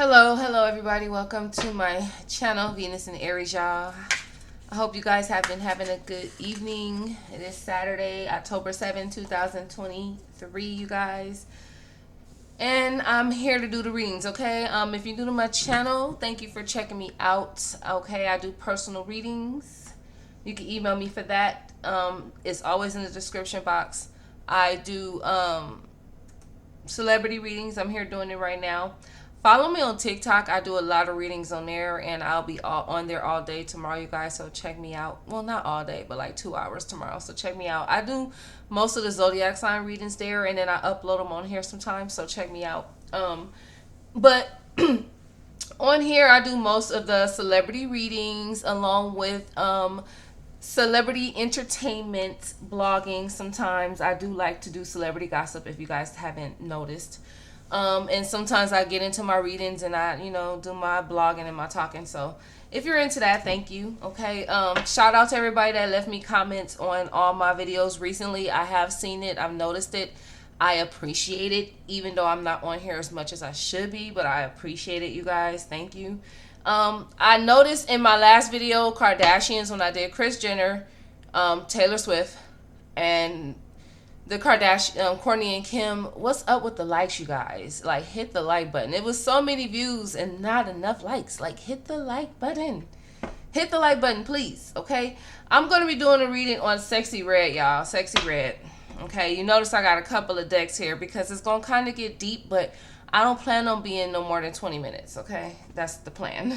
Hello everybody. Welcome to my channel, Venus and Aries, y'all. I hope you guys have been having a good evening. It is Saturday, October 7, 2023, you guys. And I'm here to do the readings, okay? If you're new to my channel, thank you for checking me out. Okay, I do personal readings. You can email me for that. It's always in the description box. I do celebrity readings. I'm here doing it right now. Follow me on TikTok. I do a lot of readings on there, and I'll be on there all day tomorrow, you guys. So check me out. Well, not all day, but like 2 hours tomorrow. So check me out. I do most of the zodiac sign readings there, and then I upload them on here sometimes. So check me out. But on here, I do most of the celebrity readings along with celebrity entertainment blogging. Sometimes I do like to do celebrity gossip, if you guys haven't noticed. And sometimes I get into my readings and I, do my blogging and my talking. So if you're into that, thank you. Okay. Shout out to everybody that left me comments on all my videos recently. I have seen it. I've noticed it. I appreciate it, even though I'm not on here as much as I should be, but I appreciate it, you guys. Thank you. I noticed in my last video, Kardashians, when I did Kris Jenner, Taylor Swift, and the Kardashian, Kourtney and Kim, what's up with the likes, you guys? Like, hit the like button. It was so many views and not enough likes. Like, hit the like button. Hit the like button, please, okay? I'm going to be doing a reading on Sexyred, y'all. Sexyred. Okay, you notice I got a couple of decks here because it's going to kind of get deep, but I don't plan on being no more than 20 minutes, okay? That's the plan.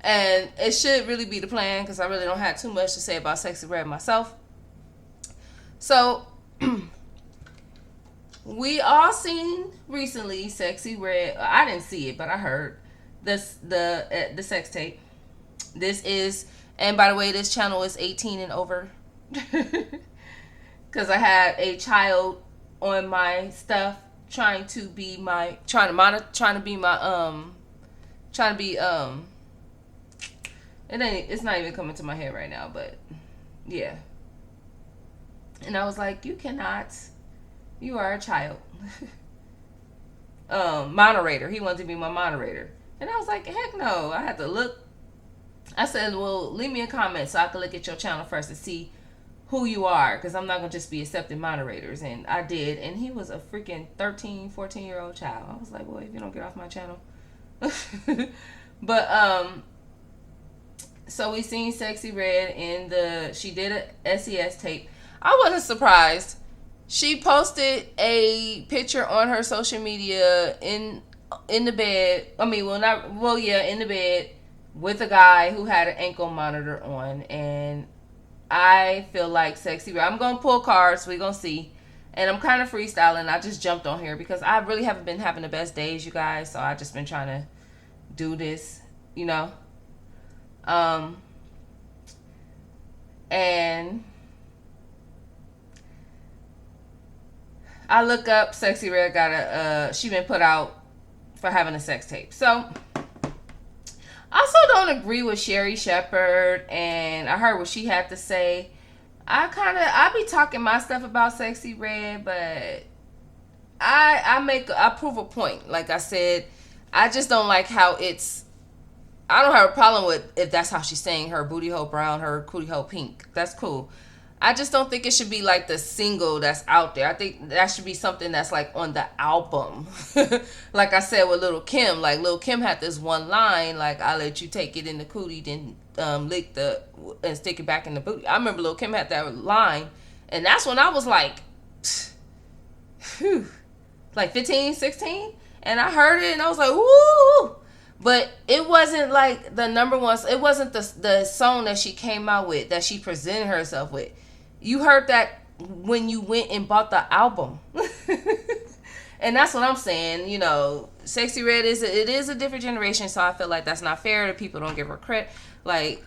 And it should really be the plan because I really don't have too much to say about Sexyred myself. So we all seen recently Sexyred. I didn't see it, but I heard this the sex tape. This is, and by the way, this channel is 18 and over. Because I had a child on my stuff trying to be my it's not even coming to my head right now, but yeah. And I was like, you cannot. You are a child. Moderator. He wanted to be my moderator. And I was like, heck no. I had to look. I said, well, leave me a comment so I can look at your channel first to see who you are. Because I'm not going to just be accepting moderators. And I did. And he was a freaking 13, 14-year-old child. I was like, well, if you don't get off my channel. But, so we seen Sexyred in she did a SES tape. I wasn't surprised. She posted a picture on her social media in the bed. I mean, in the bed with a guy who had an ankle monitor on. And I feel like Sexyred. I'm going to pull cards. We're going to see. And I'm kind of freestyling. I just jumped on here because I really haven't been having the best days, you guys. So I just been trying to do this, and I look up Sexyred got she been put out for having a sex tape. So I also don't agree with Sherry Shepherd, and I heard what she had to say. I be talking my stuff about Sexyred, but I prove a point. Like I said, I just don't like how I don't have a problem with if that's how she's saying her booty hole brown, her cootie hole pink. That's cool. I just don't think it should be like the single that's out there. I think that should be something that's like on the album. Like I said with Lil' Kim. Like Lil' Kim had this one line, like, I'll let you take it in the cootie, then lick and stick it back in the booty. I remember Lil' Kim had that line. And that's when I was like, phew, like 15, 16. And I heard it and I was like, woo. But it wasn't like the number one. It wasn't the song that she came out with, that she presented herself with. You heard that when you went and bought the album. And that's what I'm saying. Sexyred is a different generation, so I feel like that's not fair. The people don't give her credit. Like,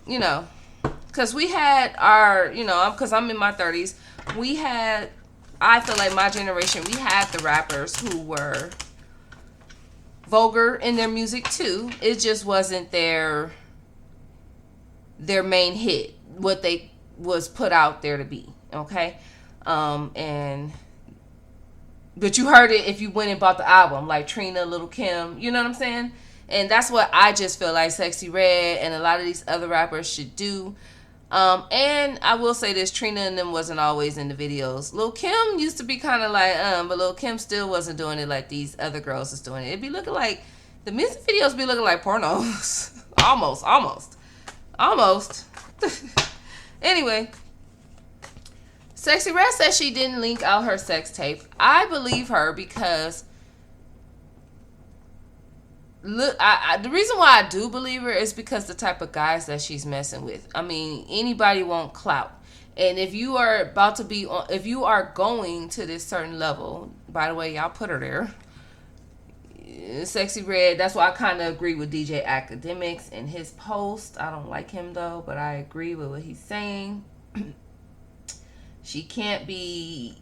because we had our, because I'm in my 30s. I feel like my generation, we had the rappers who were vulgar in their music too. It just wasn't their main hit, what they was put out there to be. Okay. And But you heard it if you went and bought the album, like Trina, Little Kim. You know what I'm saying? And that's what I just feel like Sexy Red and a lot of these other rappers should do. And I will say this, Trina and them wasn't always in the videos. Lil Kim used to be kind of like, but Lil Kim still wasn't doing it like these other girls is doing it. It'd be looking like, the music videos be looking like pornos. Almost. Anyway, Sexy Red says she didn't leak out her sex tape. I believe her because look, the reason why I do believe her is because the type of guys that she's messing with. I mean, anybody want clout. And if you are about to be on, if you are going to this certain level, by the way, y'all put her there. Sexy Red, that's why I kind of agree with DJ Academics in his post. I don't like him though, but I agree with what he's saying. She can't be,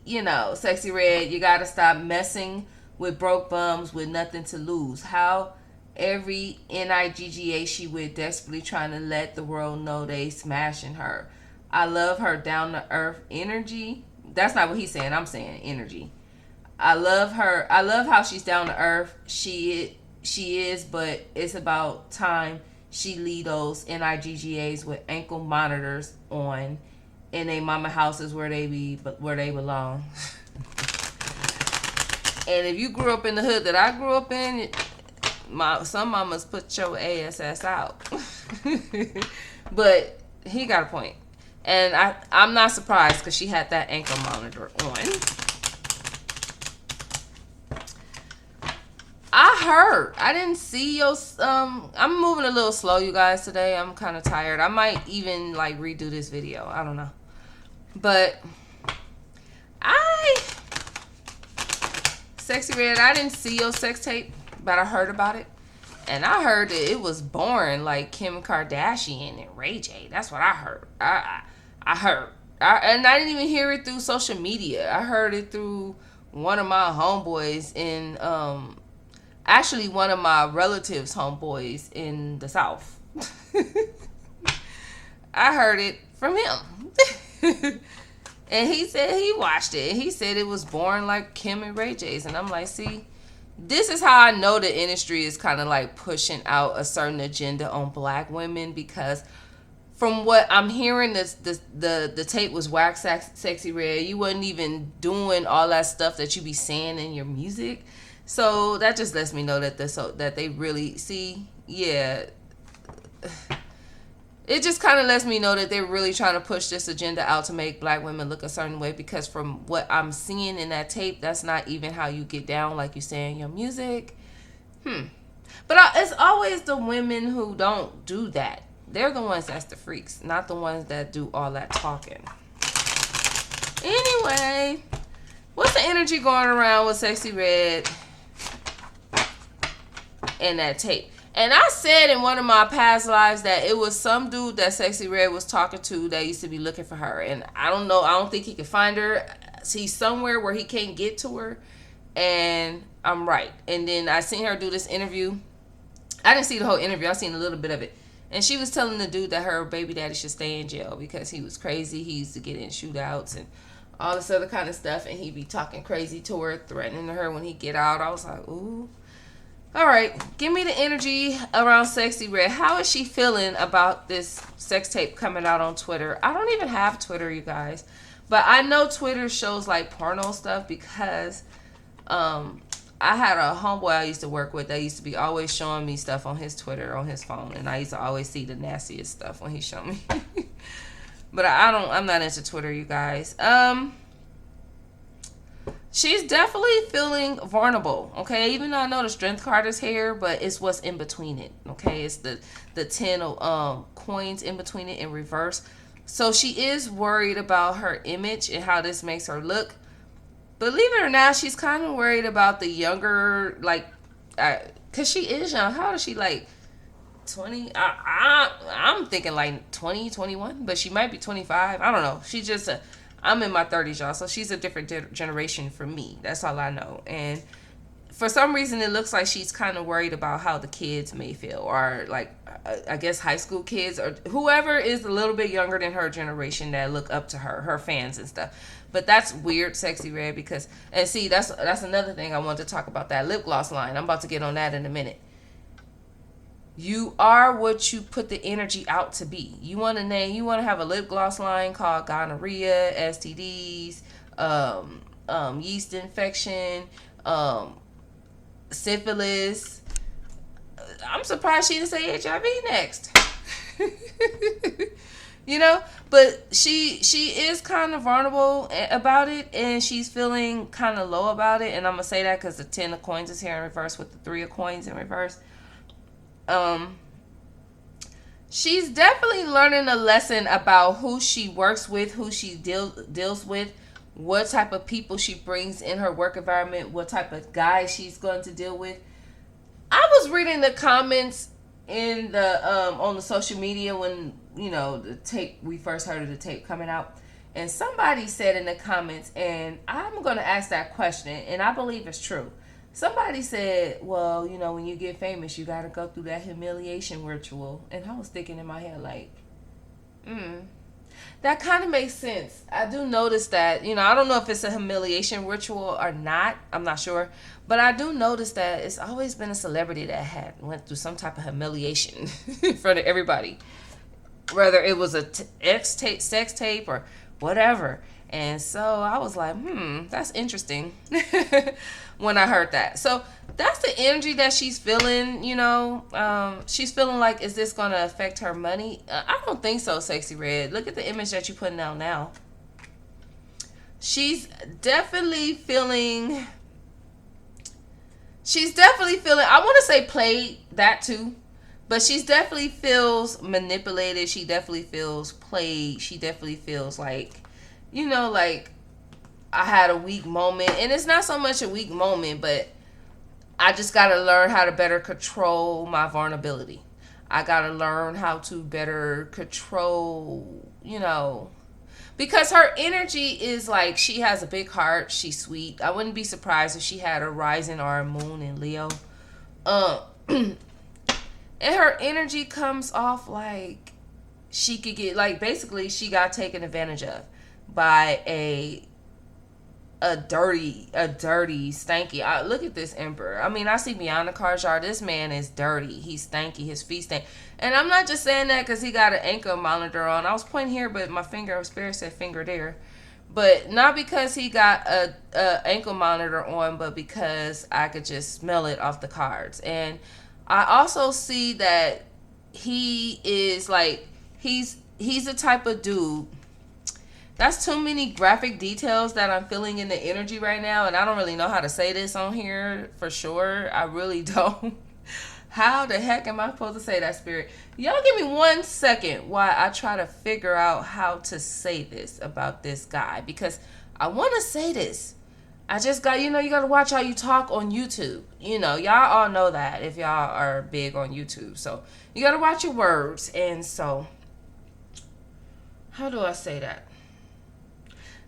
Sexy Red, you gotta stop messing with broke bums with nothing to lose. How every NIGGA she with desperately trying to let the world know they smashing her. I love her down to earth energy. That's not what he's saying. I'm saying energy. I love her. I love how she's down to earth. She is, but it's about time she lead those NIGGAs with ankle monitors on in a mama houses where they belong. And if you grew up in the hood that I grew up in, some mamas put your ass out. But he got a point. And I'm not surprised because she had that ankle monitor on. I didn't see your, I'm moving a little slow, you guys, today. I'm kind of tired. I might even, redo this video. I don't know. But, Sexy Red, I didn't see your sex tape, but I heard about it. And I heard that it was born like Kim Kardashian and Ray J. That's what I heard. I heard. And I didn't even hear it through social media. I heard it through one of my homeboys in, actually one of my relatives' homeboys in the South. I heard it from him. And he said he watched it. And he said it was born like Kim and Ray J's. And I'm like, see, this is how I know the industry is kind of pushing out a certain agenda on black women, because from what I'm hearing, the tape was wax Sexy Red. You wasn't even doing all that stuff that you be saying in your music. So that just lets me know that they really see, yeah. It just kind of lets me know that they're really trying to push this agenda out to make black women look a certain way, because from what I'm seeing in that tape, that's not even how you get down like you say in your music. But it's always the women who don't do that. They're the ones that's the freaks, not the ones that do all that talking. Anyway, what's the energy going around with Sexy Red and that tape? And I said in one of my past lives that it was some dude that Sexy Red was talking to that used to be looking for her. And I don't know. I don't think he can find her. He's somewhere where he can't get to her. And I'm right. And then I seen her do this interview. I didn't see the whole interview. I seen a little bit of it. And she was telling the dude that her baby daddy should stay in jail because he was crazy. He used to get in shootouts and all this other kind of stuff. And he'd be talking crazy to her, threatening her when he get out. I was like, ooh. All right, give me the energy around Sexy Red. How is she feeling about this sex tape coming out on Twitter? I don't even have Twitter, you guys. But I know Twitter shows porno stuff because I had a homeboy I used to work with that used to be always showing me stuff on his Twitter, on his phone. And I used to always see the nastiest stuff when he showed me. But I'm not into Twitter, you guys. She's definitely feeling vulnerable, okay? Even though I know the strength card is here, but it's what's in between it, okay? It's the 10 coins in between it in reverse. So she is worried about her image and how this makes her look. Believe it or not, she's kind of worried about the younger, because she is young. How old is she, 20? I'm thinking 20, 21, but she might be 25. I don't know. She's just I'm in my 30s, y'all, so she's a different generation from me. That's all I know. And for some reason it looks like she's kind of worried about how the kids may feel, or like I guess high school kids or whoever is a little bit younger than her generation that look up to her fans and stuff. But that's weird, Sexy Red, because, and see, that's another thing I want to talk about, that lip gloss line. I'm about to get on that in a minute. You are what you put the energy out to be. You want to have a lip gloss line called gonorrhea, STDs, yeast infection, syphilis. I'm surprised she didn't say HIV next. You know, but she is kind of vulnerable about it, and she's feeling kind of low about it. And I'm gonna say that because the 10 of coins is here in reverse with the 3 of coins in reverse. She's definitely learning a lesson about who she works with, who she deals with, what type of people she brings in her work environment, what type of guys she's going to deal with. I was reading the comments in the on the social media when, you know, the tape, we first heard of the tape coming out, and somebody said in the comments, and I'm going to ask that question, and I believe it's true. Somebody said, well, you know, when you get famous, you got to go through that humiliation ritual. And I was thinking in my head, like, that kind of makes sense. I do notice that, you know, I don't know if it's a humiliation ritual or not. I'm not sure. But I do notice that it's always been a celebrity that had went through some type of humiliation in front of everybody. Whether it was a sex tape or whatever. And so I was like, that's interesting when I heard that. So that's the energy that she's feeling, you know. She's feeling like, is this going to affect her money? I don't think so, Sexy Red. Look at the image that you're putting out now. She's definitely feeling, I want to say played, that too. But she definitely feels manipulated. She definitely feels played. She definitely feels like, you know, like I had a weak moment. And it's not so much a weak moment, but I just got to learn how to better control my vulnerability. I got to learn how to better control, you know, because her energy is like, she has a big heart. She's sweet. I wouldn't be surprised if she had a rising or a moon in Leo. And her energy comes off like she could get, like, basically she got taken advantage of by a dirty, stanky. Look at this Emperor. I mean, I see beyond the card chart. This man is dirty. He's stanky. His feet stink. And I'm not just saying that because he got an ankle monitor on. I was pointing here, but my finger, Spirit said finger there. But not because he got a ankle monitor on, but because I could just smell it off the cards. And I also see that he is like, he's the type of dude. That's too many graphic details that I'm feeling in the energy right now, and I don't really know how to say this on here for sure. I really don't. How the heck am I supposed to say that, Spirit? Y'all give me 1 second while I try to figure out how to say this about this guy, because I want to say this. I just got, you know, you got to watch how you talk on YouTube. You know, y'all all know that if y'all are big on YouTube. So you got to watch your words. And so, how do I say that?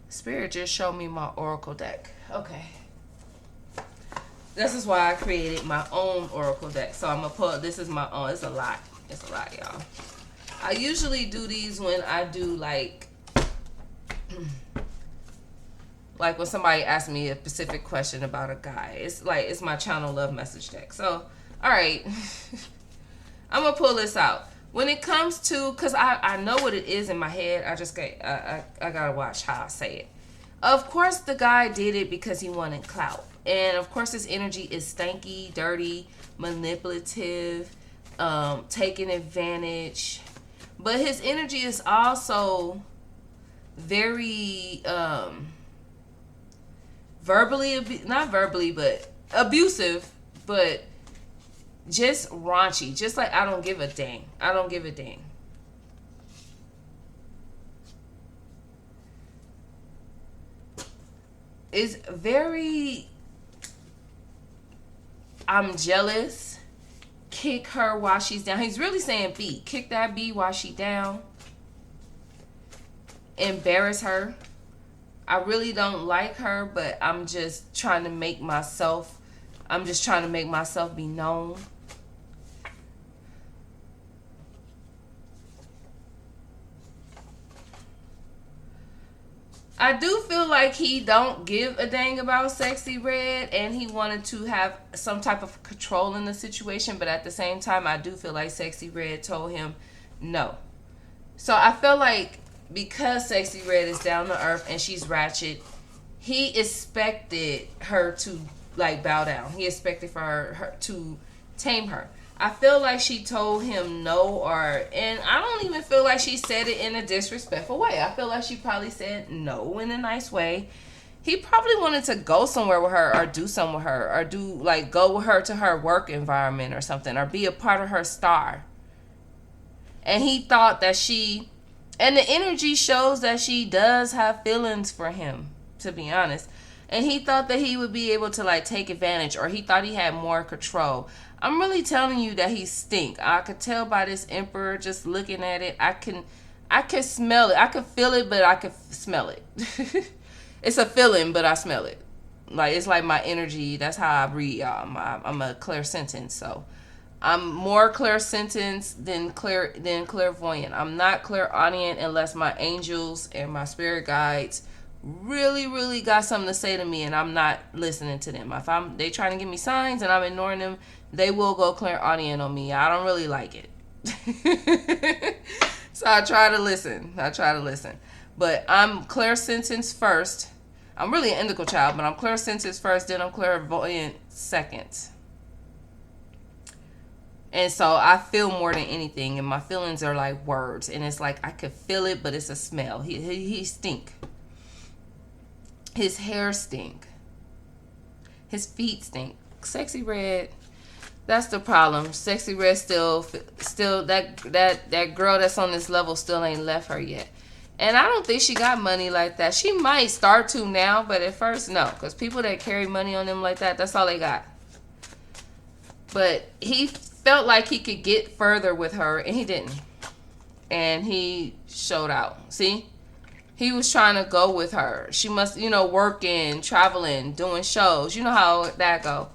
Spirit just showed me my oracle deck. Okay. This is why I created my own oracle deck. So I'm going to pull, this is my own. It's a lot, y'all. I usually do these when I do like when somebody asks me a specific question about a guy. It's like, it's my channel love message deck. So, all right. I'm going to pull this out. When it comes to, because I know what it is in my head. I just I got to watch how I say it. Of course, the guy did it because he wanted clout. And, of course, his energy is stanky, dirty, manipulative, taking advantage. But his energy is also very... not verbally, but abusive, but just raunchy. Just like, I don't give a dang. I don't give a dang. It's very, I'm jealous. Kick her while she's down. He's really saying B. Kick that B while she's down. Embarrass her. I really don't like her, but I'm just trying to make myself I'm just trying to make myself be known. I do feel like he don't give a dang about Sexy Red, and he wanted to have some type of control in the situation, but at the same time, I do feel like Sexy Red told him no. So I feel like because Sexy Red is down to earth and she's ratchet, he expected her to like bow down. He expected for her to tame her. I feel like she told him no, and I don't even feel like she said it in a disrespectful way. I feel like she probably said no in a nice way. He probably wanted to go somewhere with her, or do something with her, or go with her to her work environment or something, or be a part of her star. And he thought that and the energy shows that she does have feelings for him, to be honest. And he thought that he would be able to like take advantage, or he thought he had more control. I'm really telling you that he stink. I could tell by this Emperor just looking at it. I can smell it. I can feel it, but I can smell it. It's a feeling, but I smell it. Like, it's like my energy. That's how I read, y'all. I'm a Clairsentience, so I'm more Clairsentience than Clairvoyant. I'm not Clairaudient unless my angels and my spirit guides really, really got something to say to me, and I'm not listening to them. If they trying to give me signs and I'm ignoring them, they will go Clairaudient on me. I don't really like it. So I try to listen. But I'm Clairsentience first. I'm really an indigo child, but I'm Clairsentience first, then I'm Clairvoyant second. And so I feel more than anything, and my feelings are like words, and it's like I could feel it, but it's a smell. He stink. His hair stink. His feet stink. Sexy Red, that's the problem. Sexy Red still that girl that's on this level still ain't left her yet. And I don't think she got money like that. She might start to now, but at first, no. Because people that carry money on them like that, that's all they got. But he felt like he could get further with her, and he didn't. And he showed out. See? He was trying to go with her. She must, working, traveling, doing shows. You know how that go.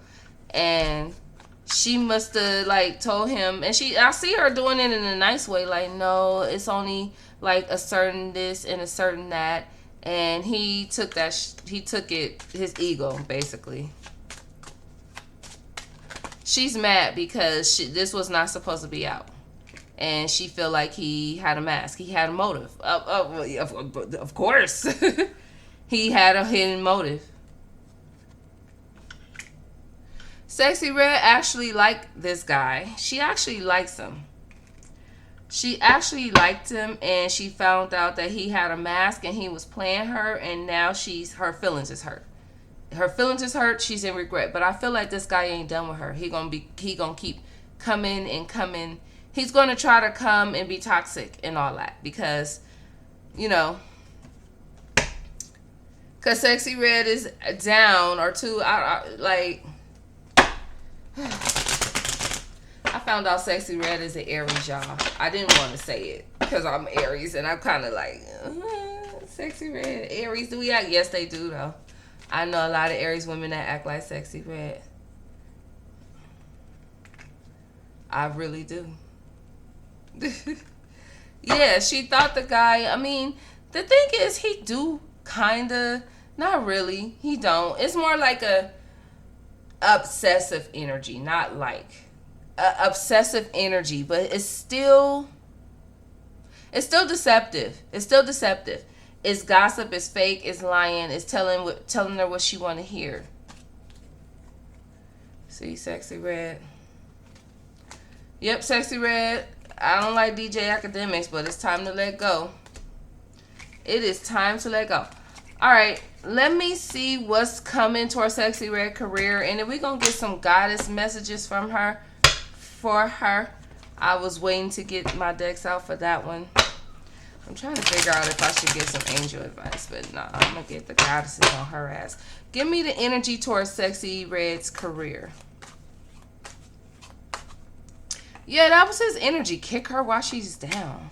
And she must have, told him. And I see her doing it in a nice way. Like, no, it's only, a certain this and a certain that. And he took it, his ego, basically. She's mad because this was not supposed to be out. And she feel like he had a mask. He had a motive. Of course. He had a hidden motive. Sexy Red actually liked this guy. She actually likes him. She actually liked him, and she found out that he had a mask and he was playing her, and now her feelings is hurt. Her feelings is hurt. She's in regret. But I feel like this guy ain't done with her. He gonna keep coming and coming. He's going to try to come and be toxic and all that because, because Sexy Red is down or two. I found out Sexy Red is an Aries, y'all. I didn't want to say it because I'm Aries and I'm kind of like, Sexy Red. Aries, do we act? Yes, they do, though. I know a lot of Aries women that act like Sexy Red. I really do. Yeah, she thought the guy, the thing is, he do kind of, not really, he don't. It's more like a obsessive energy, not like obsessive energy, but it's still deceptive. It's still deceptive. It's gossip, it's fake, it's lying, it's telling her what she want to hear. See, Sexy Red. Yep, Sexy Red. I don't like DJ Academics, but it's time to let go. It is time to let go. All right, let me see what's coming to our Sexy Red career, and then we're going to get some goddess messages from her, for her. I was waiting to get my decks out for that one. I'm trying to figure out if I should get some angel advice, but nah, I'm going to get the goddesses on her ass. Give me the energy towards Sexy Red's career. Yeah, that was his energy. Kick her while she's down.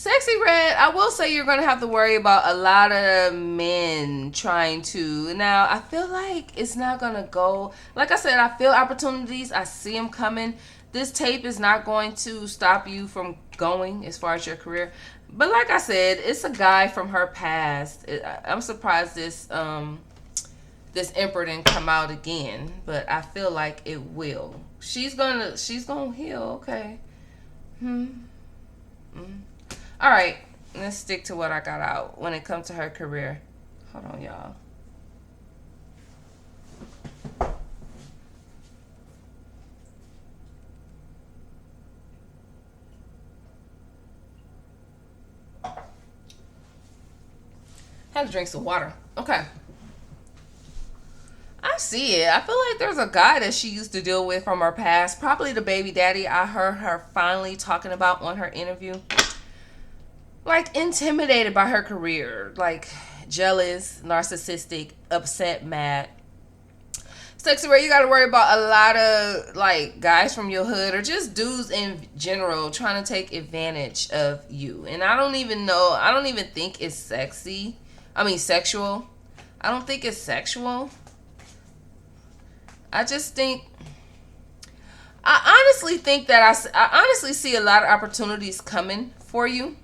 Sexy Red, I will say you're going to have to worry about a lot of men trying to. Now, I feel like it's not going to go. Like I said, I feel opportunities. I see them coming. This tape is not going to stop you from going as far as your career. But like I said, it's a guy from her past. I'm surprised this Emperor didn't come out again. But I feel like it will. She's gonna heal. Okay. All right, let's stick to what I got out when it comes to her career. Hold on, y'all. Had to drink some water. Okay. I see it. I feel like there's a guy that she used to deal with from her past. Probably the baby daddy I heard her finally talking about on her interview. Like, intimidated by her career. Like, jealous, narcissistic, upset, mad. Sexy Ray, you got to worry about a lot of, like, guys from your hood or just dudes in general trying to take advantage of you. And I don't even think it's sexual. I don't think it's sexual. I just think, I honestly think that I honestly see a lot of opportunities coming for you.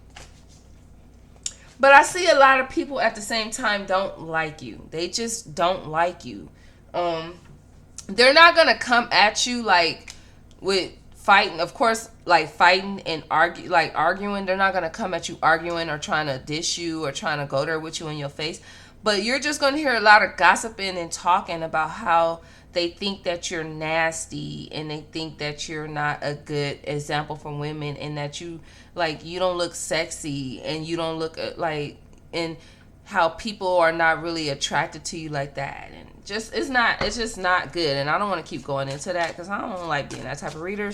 But I see a lot of people at the same time don't like you. They just don't like you. They're not going to come at you like with fighting. Of course, like fighting and arguing. They're not going to come at you arguing or trying to dish you or trying to go there with you in your face. But you're just going to hear a lot of gossiping and talking about how they think that you're nasty and they think that you're not a good example for women and that you don't look sexy and you don't look and how people are not really attracted to you like that. And it's just not good. And I don't want to keep going into that because I don't like being that type of reader.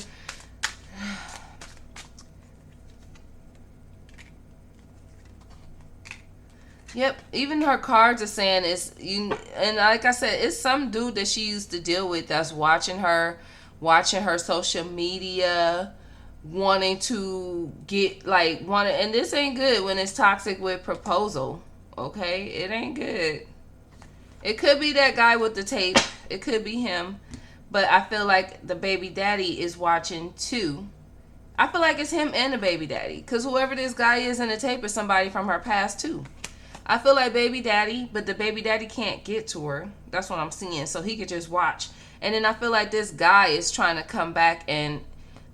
Yep, even her cards are saying and like I said, it's some dude that she used to deal with that's watching her social media, wanting to and this ain't good when it's toxic with proposal. Okay, it ain't good. It could be that guy with the tape. It could be him, but I feel like the baby daddy is watching too. I feel like it's him and the baby daddy because whoever this guy is in the tape is somebody from her past too. I feel like baby daddy, but the baby daddy can't get to her. That's what I'm seeing. So he could just watch. And then I feel like this guy is trying to come back and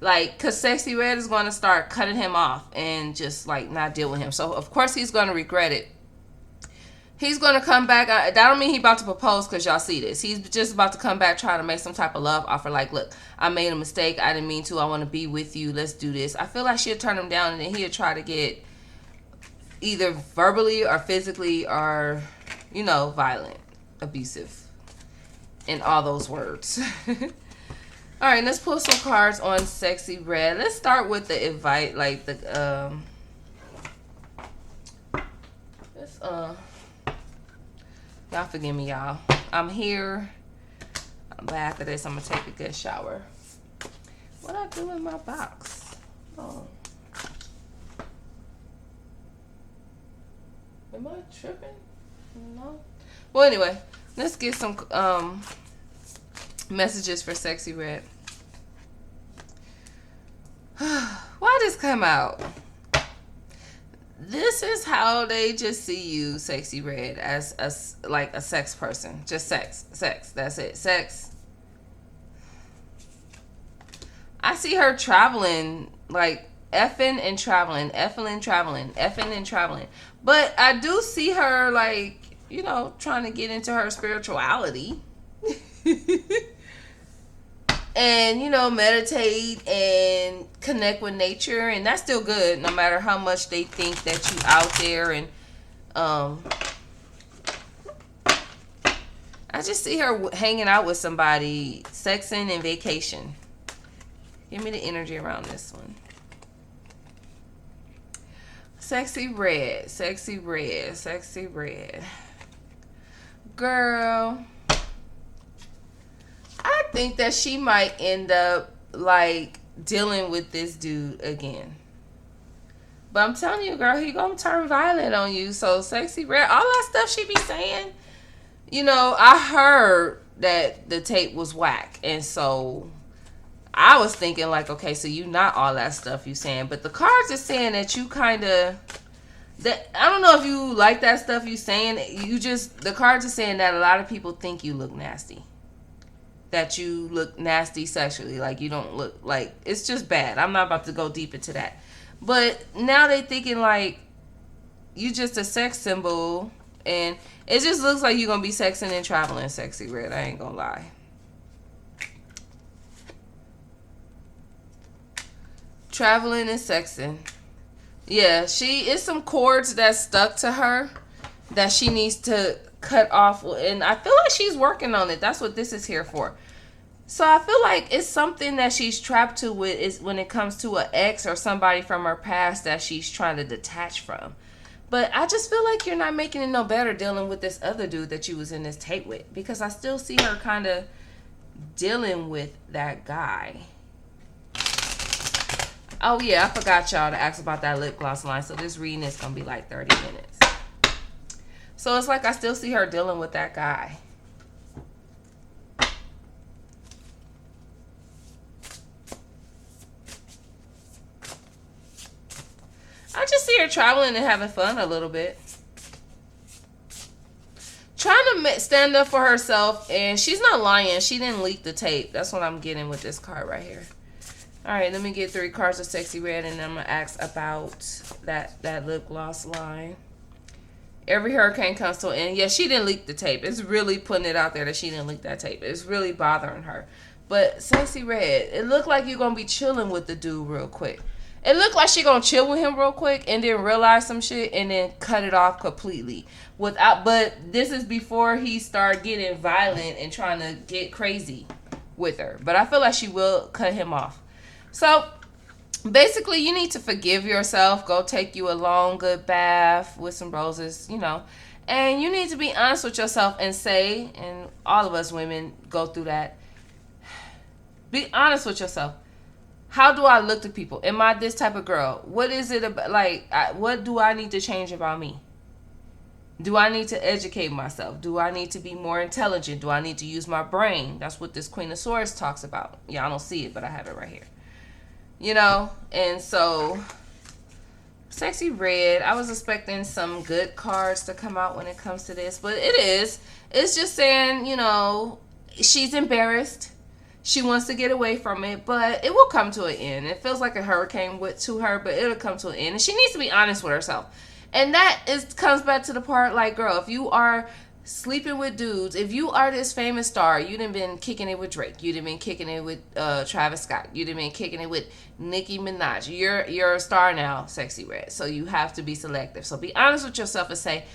because Sexy Red is going to start cutting him off and just not deal with him. So of course he's going to regret it. He's going to come back. That don't mean he's about to propose because y'all see this. He's just about to come back trying to make some type of love offer. Like, look, I made a mistake. I didn't mean to. I want to be with you. Let's do this. I feel like she'll turn him down and then he'll try to get either verbally or physically or, violent, abusive, and all those words. All right, let's pull some cards on Sexy Red. Let's start with the invite, y'all forgive me, y'all. I'm here. But after this, I'm going to take a good shower. What I do in my box? Oh. Am I tripping? No. Well, anyway, let's get some messages for Sexy Red. Why did this come out? This is how they just see you, Sexy Red, as a sex person. Just sex. That's it. Sex. I see her traveling, effing and traveling. But I do see her trying to get into her spirituality. And, meditate and connect with nature. And that's still good no matter how much they think that you out there. And I just see her hanging out with somebody, sexing and vacation. Give me the energy around this one. Sexy Red. Girl, I think that she might end up dealing with this dude again. But I'm telling you, girl, he gonna turn violent on you. So Sexy Red, all that stuff she be saying, you know, I heard that the tape was whack. And so I was thinking like, okay, so you not all that stuff you saying. But the cards are saying that you kind of, that I don't know if you like that stuff you saying. You just, the cards are saying that a lot of people think you look nasty. That you look nasty sexually. Like you don't look, like, it's just bad. I'm not about to go deep into that. But now they thinking like you just a sex symbol, and it just looks like you're gonna be sexing and traveling, Sexy Red. I ain't gonna lie. Traveling and sexing. Yeah, she is some cords that stuck to her that she needs to cut off, and I feel like she's working on it. That's what this is here for. So I feel like it's something that she's trapped to with is when it comes to an ex or somebody from her past that she's trying to detach from. But I just feel like you're not making it no better dealing with this other dude that you was in this tape with, because I still see her kind of dealing with that guy. Oh yeah, I forgot y'all to ask about that lip gloss line. So this reading is going to be like 30 minutes. So it's like I still see her dealing with that guy. I just see her traveling and having fun a little bit. Trying to stand up for herself, and she's not lying. She didn't leak the tape. That's what I'm getting with this card right here. All right, let me get 3 cards of Sexy Red, and then I'm going to ask about that lip gloss line. Every hurricane comes to an end. Yeah, she didn't leak the tape. It's really putting it out there that she didn't leak that tape. It's really bothering her. But Sexy Red, it looked like you're going to be chilling with the dude real quick. It looked like she gonna chill with him real quick and then realize some shit and then cut it off completely. But this is before he start getting violent and trying to get crazy with her. But I feel like she will cut him off. So basically, you need to forgive yourself. Go take you a long, good bath with some roses, you know. And you need to be honest with yourself and say, and all of us women go through that, be honest with yourself. How do I look to people? Am I this type of girl? What is it about? Like, what do I need to change about me? Do I need to educate myself? Do I need to be more intelligent? Do I need to use my brain? That's what this Queen of Swords talks about. Y'all don't see it, but I have it right here. You know? And so, Sexy Red, I was expecting some good cards to come out when it comes to this. But it is. It's just saying, you know, she's embarrassed. She wants to get away from it, but it will come to an end. It feels like a hurricane went to her, but it'll come to an end. And she needs to be honest with herself. And that comes back to the part, like, girl, if you are sleeping with dudes, if you are this famous star, you done been kicking it with Drake. You done been kicking it with Travis Scott. You done been kicking it with Nicki Minaj. You're a star now, Sexy Red. So you have to be selective. So be honest with yourself and say,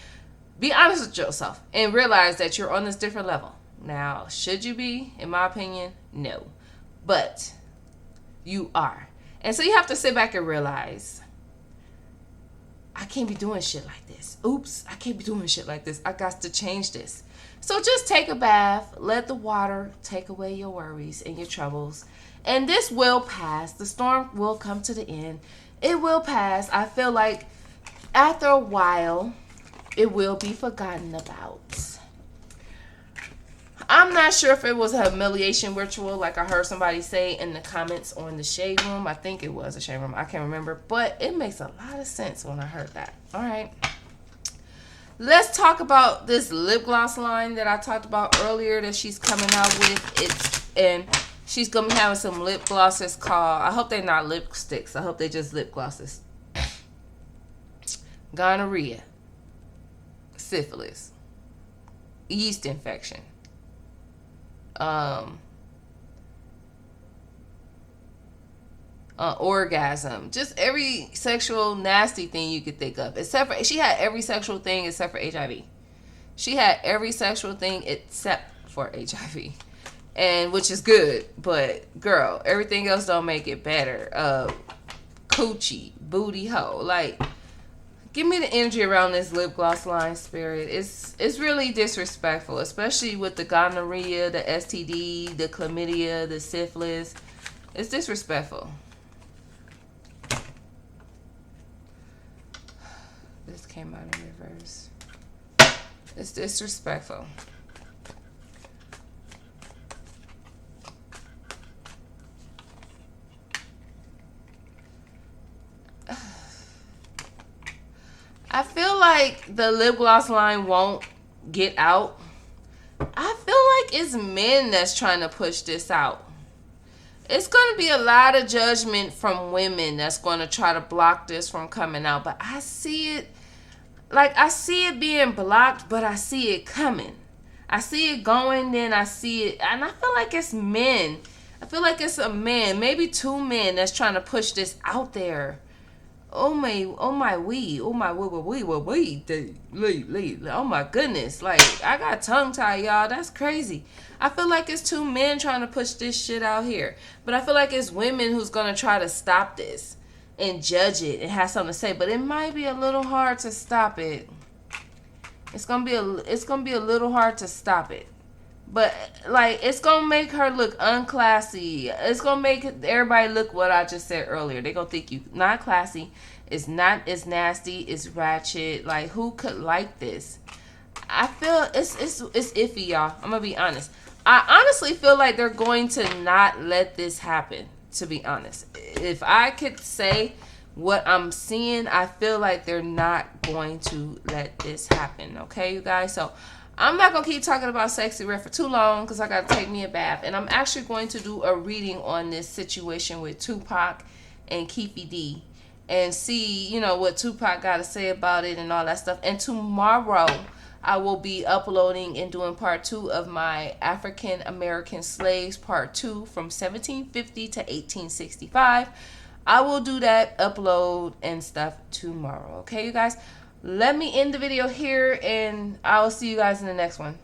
be honest with yourself and realize that you're on this different level. Now, should you be? In my opinion, no. But you are. And so you have to sit back and realize, I can't be doing shit like this. Oops, I can't be doing shit like this. I got to change this. So just take a bath. Let the water take away your worries and your troubles. And this will pass. The storm will come to the end. It will pass. I feel like after a while, it will be forgotten about. I'm not sure if it was a humiliation ritual, like I heard somebody say in the comments on the Shade Room. I think it was a Shade Room. I can't remember. But it makes a lot of sense when I heard that. All right. Let's talk about this lip gloss line that I talked about earlier that she's coming out with. And she's going to be having some lip glosses called, I hope they're not lipsticks. I hope they're just lip glosses. Gonorrhea. Syphilis. Yeast infection. Orgasm, just every sexual nasty thing you could think of, except for, she had every sexual thing except for HIV. She had every sexual thing except for HIV, and which is good, but girl, everything else don't make it better. Coochie, booty hole, like, give me the energy around this lip gloss line, Spirit. It's really disrespectful, especially with the gonorrhea, the STD, the chlamydia, the syphilis. It's disrespectful. came out in reverse. It's disrespectful. I feel like the lip gloss line won't get out. I feel like it's men that's trying to push this out. It's going to be a lot of judgment from women that's going to try to block this from coming out. But I see it, like, I see it being blocked, but I see it coming. I see it going, then I see it. And I feel like it's men. I feel like it's a man, maybe two men that's trying to push this out there. Oh my, oh my, oh my goodness. Like, I got tongue tied, y'all. That's crazy. I feel like it's two men trying to push this shit out here. But I feel like it's women who's going to try to stop this and judge it and have something to say. But it might be a little hard to stop it. It's going to be a little hard to stop it. But, like, it's going to make her look unclassy. It's going to make everybody look what I just said earlier. They're going to think you not classy. It's not, it's nasty. It's ratchet. Like, who could like this? I feel it's iffy, y'all. I'm going to be honest. I honestly feel like they're going to not let this happen, to be honest. If I could say what I'm seeing, I feel like they're not going to let this happen. Okay, you guys? So, I'm not going to keep talking about Sexy Red for too long because I got to take me a bath. And I'm actually going to do a reading on this situation with Tupac and Keefy D. And see, you know, what Tupac got to say about it and all that stuff. And tomorrow, I will be uploading and doing part 2 of my African American Slaves part 2 from 1750 to 1865. I will do that, upload and stuff tomorrow. Okay, you guys? Let me end the video here, and I will see you guys in the next one.